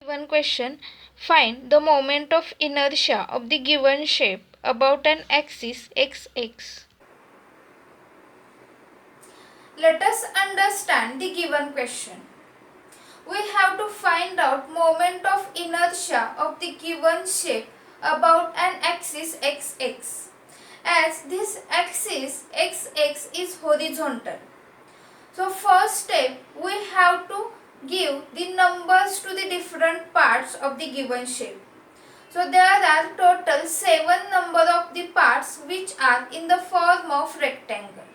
One question. Find the moment of inertia of the given shape about an axis xx. Let us understand the given question. We have to find out moment of inertia of the given shape about an axis xx. As this axis xx is horizontal. So first step, we have to give the numbers to the different parts of the given shape. So there are total 7 number of the parts which are in the form of rectangle.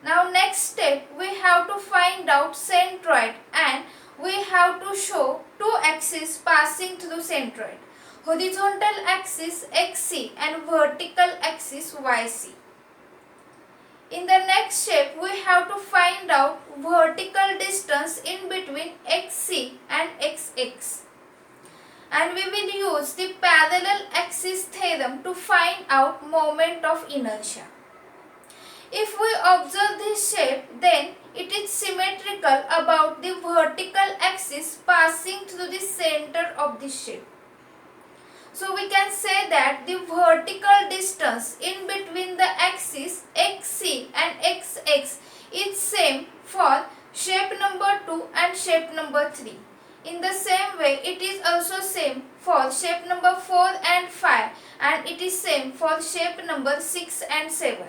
Now next step, we have to find out centroid and we have to show two axes passing through centroid. Horizontal axis xc and vertical axis yc. In the next step, we have to find out vertical distance in between xc and xx. And we will use the parallel axis theorem to find out moment of inertia. If we observe this shape, then it is symmetrical about the vertical axis passing through the center of the shape. So we can say that the vertical distance in between the axis xc and xx is same for shape number 2 and shape number 3. In the same way, it is also same for shape number 4 and 5, and it is same for shape number 6 and 7.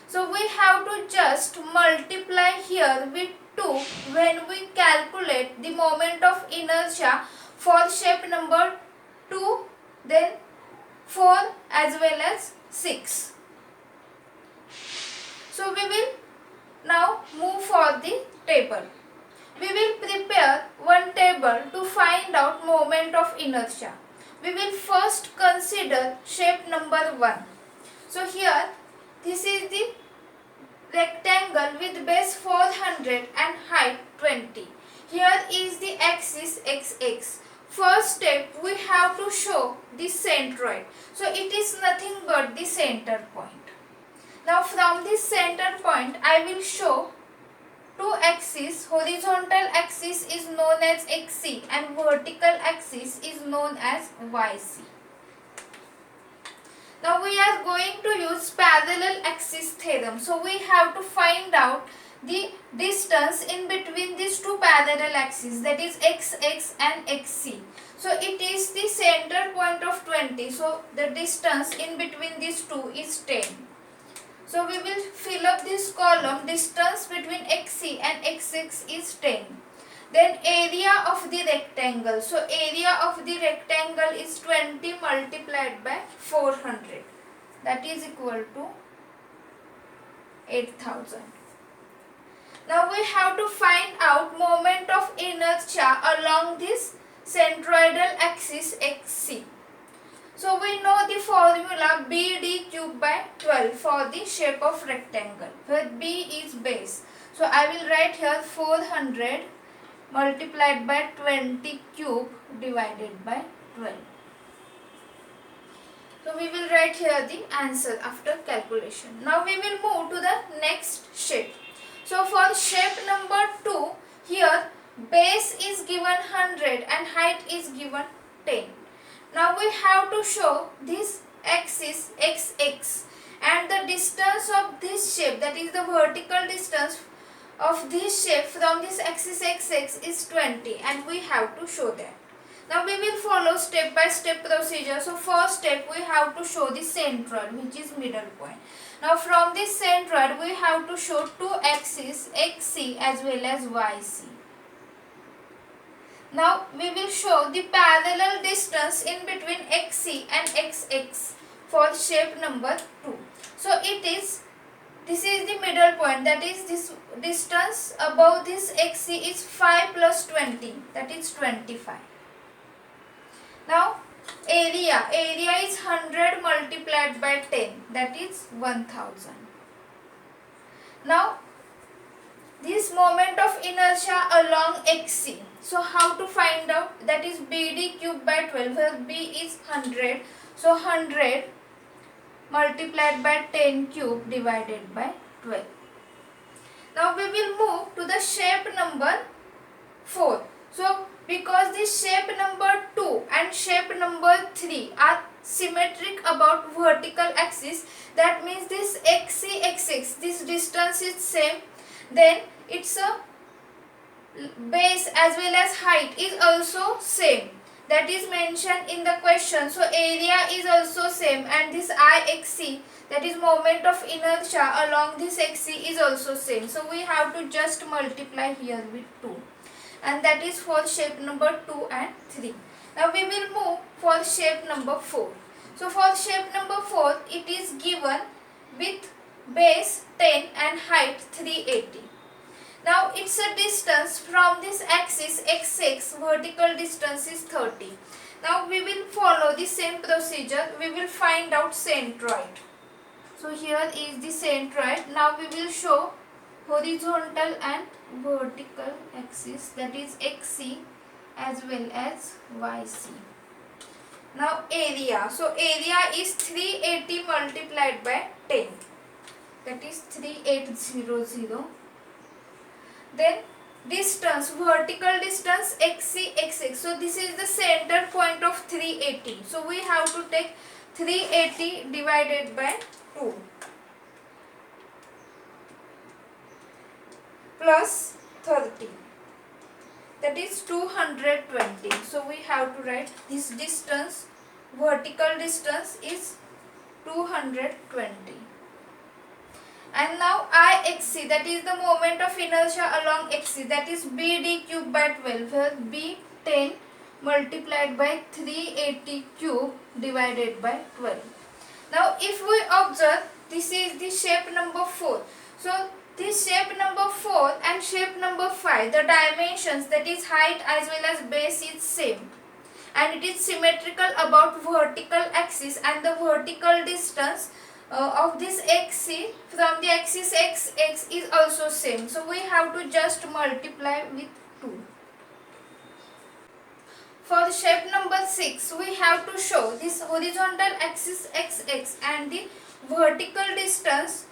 So we have to just multiply here with 2 when we calculate the moment of inertia for shape number 2, then 4 as well as 6. So we will now move for the table. We will prepare one table to find out moment of inertia. We will first consider shape number 1. So here this is the rectangle with base 400 and height 20. Here is the axis xx. First step, we have to show the centroid. So it is nothing but the center point. Now from this center point, I will show two axes. Horizontal axis is known as xc and vertical axis is known as yc. Now we are going to use parallel axis theorem. So we have to find out the distance in between these two parallel axes, that is xx and xc. So it is the center point of 20. So the distance in between these two is 10. So we will fill up this column. Distance between xc and xx is 10. Then area of the rectangle. So area of the rectangle is 20 multiplied by 400. That is equal to 8000. Now we have to find out moment of inertia along this centroidal axis xc. So we know the formula BD cube by 12 for the shape of rectangle, where B is base. So I will write here 400 multiplied by 20 cube divided by 12. So we will write here the answer after calculation. Now we will move to the next shape. So for shape number 2, here base is given 100 and height is given 10. Now we have to show this axis xx and the distance of this shape, that is the vertical distance of this shape from this axis xx is 20, and we have to show that. Now we will follow step by step procedure. So first step, we have to show the centroid, which is middle point. Now from this centroid we have to show two axes xc as well as yc. Now we will show the parallel distance in between xc and xx for shape number 2. So this is the middle point, that is this distance above this xc is 5 plus 20, that is 25. Now area is 100 multiplied by 10, that is 1000. Now this moment of inertia along xc. So how to find out? That is BD cube by 12, where B is 100. So 100 multiplied by 10 cube divided by 12. Now we will move to the shape number 4. So because the shape number 2 and shape number 3 are symmetric about vertical axis, that means this x this distance is same, then its a base as well as height is also same, that is mentioned in the question. So area is also same, and this IXC, that is moment of inertia along this XC, is also same. So we have to just multiply here with 2, and that is for shape number 2 and 3. Now we will move for shape number 4. So for shape number 4, it is given with base 10 and height 380. Now its a distance from this axis x, vertical distance is 30. Now we will follow the same procedure. We will find out centroid. So here is the centroid. Now we will show horizontal and vertical axis, that is xc as well as yc. Now area. So area is 380 multiplied by 10. That is 3800. Then distance, vertical distance xc xx. So this is the center point of 380. So we have to take 380 divided by 2 plus 30. That is 220. So we have to write this distance, vertical distance is 220. And now IXC, that is the moment of inertia along XC, that is BD cube by 12, where B 10 multiplied by 380 cube divided by 12. Now if we observe, this is the shape number 4. So this shape number 4 and shape number 5, the dimensions, that is height as well as base, is same, and it is symmetrical about vertical axis, and the vertical distance of this XC from the axis XX is also same. So we have to just multiply with 2. For shape number 6, we have to show this horizontal axis XX and the vertical distance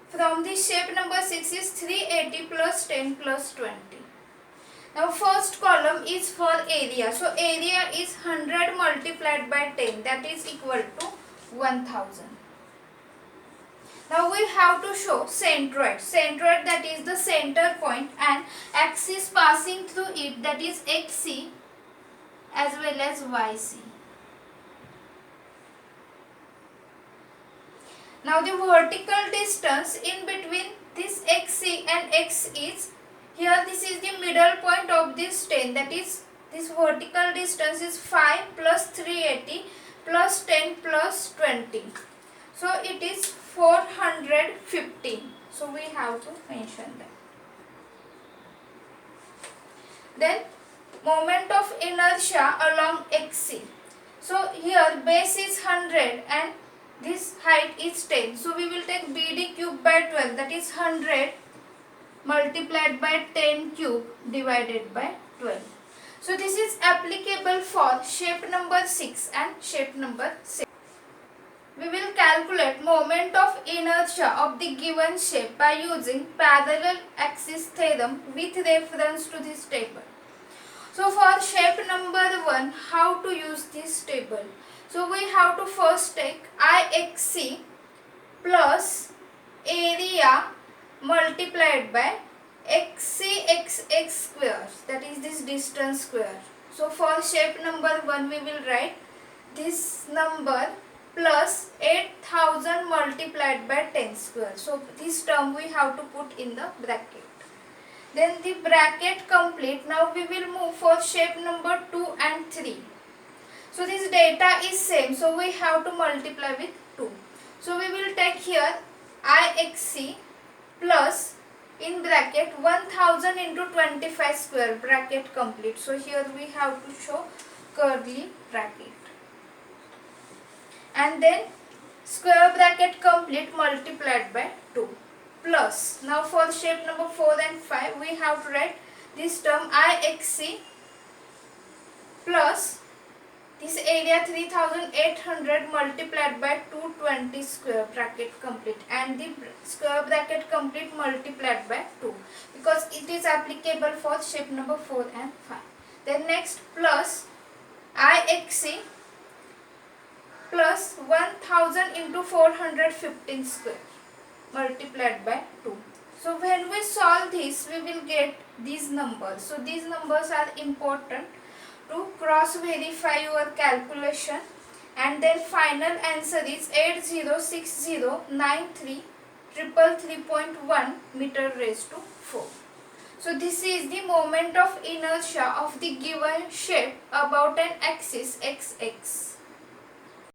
from the shape number 6 is 380 plus 10 plus 20. Now first column is for area. So area is 100 multiplied by 10, that is equal to 1000. Now we have to show centroid. Centroid, that is the center point, and axis passing through it, that is XC as well as YC. Now the vertical distance in between this XC and X is, here this is the middle point of this 10, that is this vertical distance is 5 plus 380 plus 10 plus 20. So it is 415. So we have to mention that. Then moment of inertia along XC. So here base is 100 and this height is 10. So we will take BD cube by 12, that is 100 multiplied by 10 cube divided by 12. So this is applicable for shape number 6 and shape number 7. We will calculate moment of inertia of the given shape by using parallel axis theorem with reference to this table. So for shape number 1, how to use this table? So we have to first take IXC plus area multiplied by XCXX square, that is this distance square. So for shape number 1, we will write this number plus 8000 multiplied by 10 square. So this term we have to put in the bracket. Then the bracket complete. Now we will move for shape number 2 and 3. So this data is same, so we have to multiply with 2. So we will take here IXC plus in bracket 1000 into 25 square, bracket complete. So here we have to show curly bracket. And then square bracket complete multiplied by 2 plus. Now for shape number 4 and 5, we have to write this term IXC plus this area 3800 multiplied by 220 square, bracket complete, and the square bracket complete multiplied by 2, because it is applicable for shape number 4 and 5. Then next plus Ixc plus 1000 into 415 square multiplied by 2. So when we solve this, we will get these numbers. So these numbers are important to cross verify your calculation, and then final answer is 806093,333.1 meter raised to 4. So this is the moment of inertia of the given shape about an axis xx.